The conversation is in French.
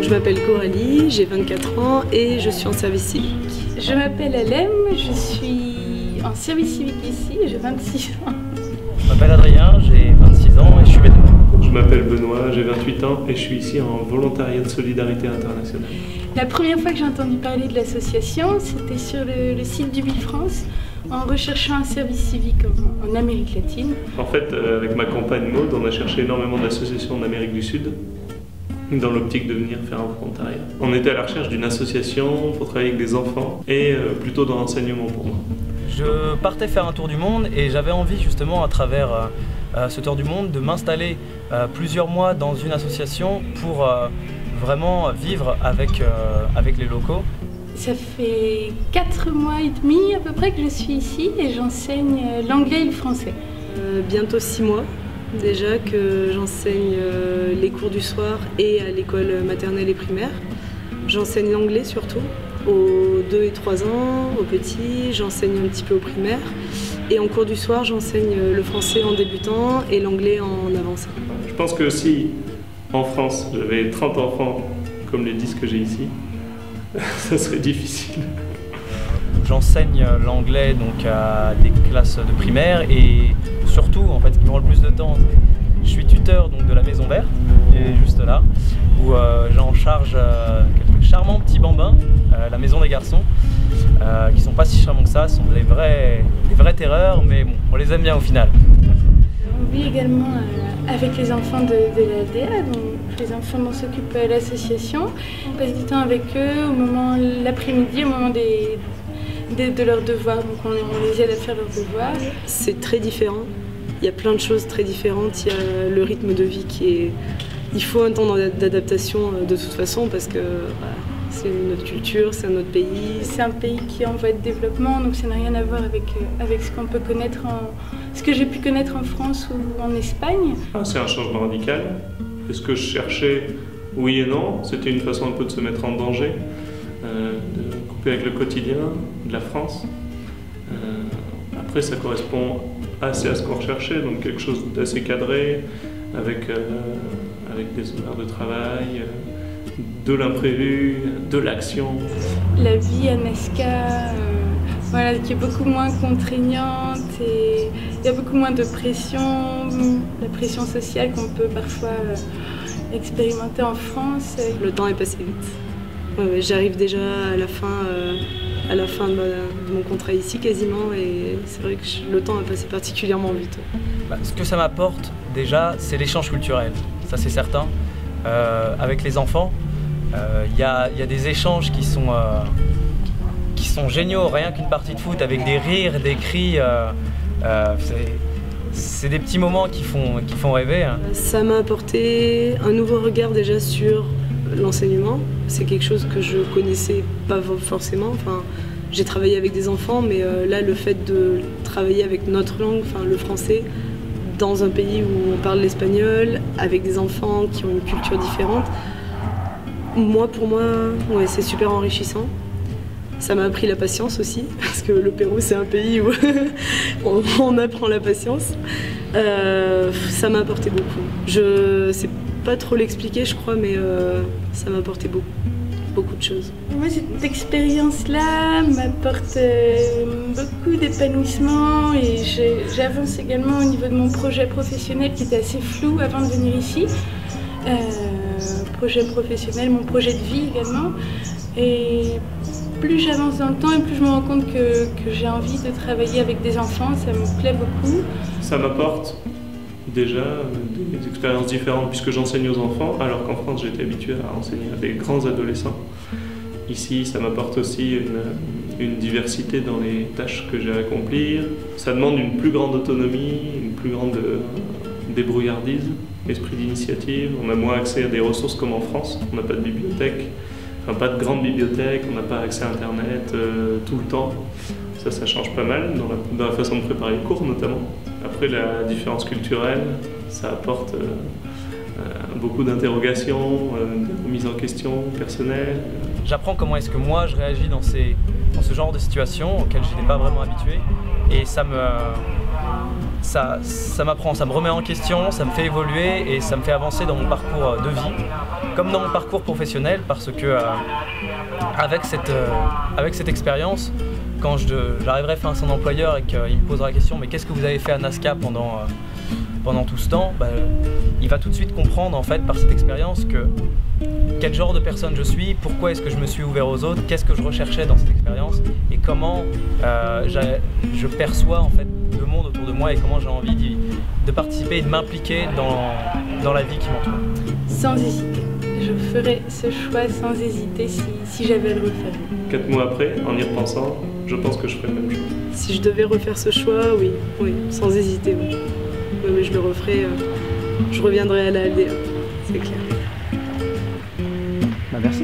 je m'appelle Coralie, j'ai 24 ans et je suis en service civique. Je m'appelle Alem, je suis en service civique ici et j'ai 26 ans. Je m'appelle Adrien, j'ai 26 ans et je suis bénévole. Je m'appelle Benoît, j'ai 28 ans et je suis ici en volontariat de solidarité internationale. La première fois que j'ai entendu parler de l'association, c'était sur le site du Ville-France, en recherchant un service civique en Amérique latine. En fait, avec ma compagne Maud, on a cherché énormément d'associations en Amérique du Sud, dans l'optique de venir faire un volontariat. On était à la recherche d'une association pour travailler avec des enfants et plutôt dans l'enseignement pour moi. Je partais faire un tour du monde et j'avais envie justement à travers ce tour du monde de m'installer plusieurs mois dans une association pour vraiment vivre avec les locaux. Ça fait 4 mois et demi à peu près que je suis ici et j'enseigne l'anglais et le français. Bientôt 6 mois déjà que j'enseigne les cours du soir et à l'école maternelle et primaire. J'enseigne l'anglais surtout aux 2 et 3 ans, aux petits, j'enseigne un petit peu aux primaires. Et en cours du soir, j'enseigne le français en débutant et l'anglais en avancé. Je pense que si en France j'avais 30 enfants comme les 10 que j'ai ici, ça serait difficile. J'enseigne l'anglais donc à des classes de primaire et surtout, en fait, ce qui me prend le plus de temps, je suis tuteur donc, de la Maison Verte, qui est juste là, où j'en charge quelques charmants petits bambins, la maison des garçons, qui sont pas si charmants que ça, ce sont des vrais terreurs, mais bon, on les aime bien au final. On vit également avec les enfants de l'ALDA, donc les enfants dont s'occupe l'association. On passe du temps avec eux au moment l'après-midi, au moment de leurs devoirs, donc on les aide à faire leurs devoirs. C'est très différent, il y a plein de choses très différentes, il y a le rythme de vie qui est... Il faut un temps d'adaptation de toute façon parce que voilà, c'est notre culture, c'est un autre pays. C'est un pays qui est en voie de développement, donc ça n'a rien à voir avec ce qu'on peut connaître ce que j'ai pu connaître en France ou en Espagne. C'est un changement radical. Est-ce que je cherchais? Oui et non. C'était une façon un peu de se mettre en danger, de couper avec le quotidien de la France. Après, ça correspond assez à ce qu'on recherchait, donc quelque chose d'assez cadré, avec des horaires de travail, de l'imprévu, de l'action. La vie à Nazca, voilà, qui est beaucoup moins contraignante et il y a beaucoup moins de pression, la pression sociale qu'on peut parfois expérimenter en France. Le temps est passé vite. J'arrive déjà à la fin de mon contrat ici quasiment et c'est vrai que le temps a passé particulièrement vite. Ce que ça m'apporte déjà, c'est l'échange culturel, ça c'est certain. Avec les enfants, il y a des échanges qui sont géniaux, rien qu'une partie de foot avec des rires, des cris. C'est des petits moments qui font rêver. Hein. Ça m'a apporté un nouveau regard déjà sur l'enseignement. C'est quelque chose que je connaissais pas forcément. Enfin, j'ai travaillé avec des enfants, mais là, le fait de travailler avec notre langue, enfin, le français, dans un pays où on parle l'espagnol, avec des enfants qui ont une culture différente, pour moi, ouais, c'est super enrichissant. Ça m'a appris la patience aussi, parce que le Pérou, c'est un pays où on apprend la patience. Ça m'a apporté beaucoup. Je sais pas trop l'expliquer, je crois, mais ça m'a apporté beaucoup de choses. Moi, cette expérience-là m'apporte beaucoup d'épanouissement et j'avance également au niveau de mon projet professionnel qui était assez flou avant de venir ici. Projet professionnel, mon projet de vie également. Et plus j'avance dans le temps et plus je me rends compte que j'ai envie de travailler avec des enfants, ça me plaît beaucoup. Ça m'apporte déjà des expériences différentes puisque j'enseigne aux enfants, alors qu'en France j'étais habitué à enseigner à des grands adolescents. Ici, ça m'apporte aussi une diversité dans les tâches que j'ai à accomplir. Ça demande une plus grande autonomie, une plus grande débrouillardise, esprit d'initiative. On a moins accès à des ressources comme en France, on n'a pas de bibliothèque. Enfin, pas de grande bibliothèque, on n'a pas accès à Internet tout le temps. Ça change pas mal dans la façon de préparer les cours notamment. Après, la différence culturelle, ça apporte beaucoup d'interrogations, de remise en question personnelle. J'apprends comment est-ce que moi je réagis dans ce genre de situation auxquelles je n'étais pas vraiment habitué et ça ça m'apprend, ça me remet en question, ça me fait évoluer et ça me fait avancer dans mon parcours de vie, comme dans mon parcours professionnel, parce que avec cette expérience, quand j'arriverai face à un employeur et qu'il me posera la question « mais qu'est-ce que vous avez fait à Nazca pendant tout ce temps ?» il va tout de suite comprendre en fait par cette expérience quel genre de personne je suis, pourquoi est-ce que je me suis ouvert aux autres, qu'est-ce que je recherchais dans cette expérience et comment je perçois en fait le monde autour de moi et comment j'ai envie de participer et de m'impliquer dans la vie qui m'entoure. Sans hésiter. Je ferais ce choix sans hésiter si j'avais à le refaire. 4 mois après, en y repensant, je pense que je ferais le même choix. Si je devais refaire ce choix, oui, sans hésiter. Oui. Oui, je le referais, je reviendrai à la LDA, c'est clair. Merci.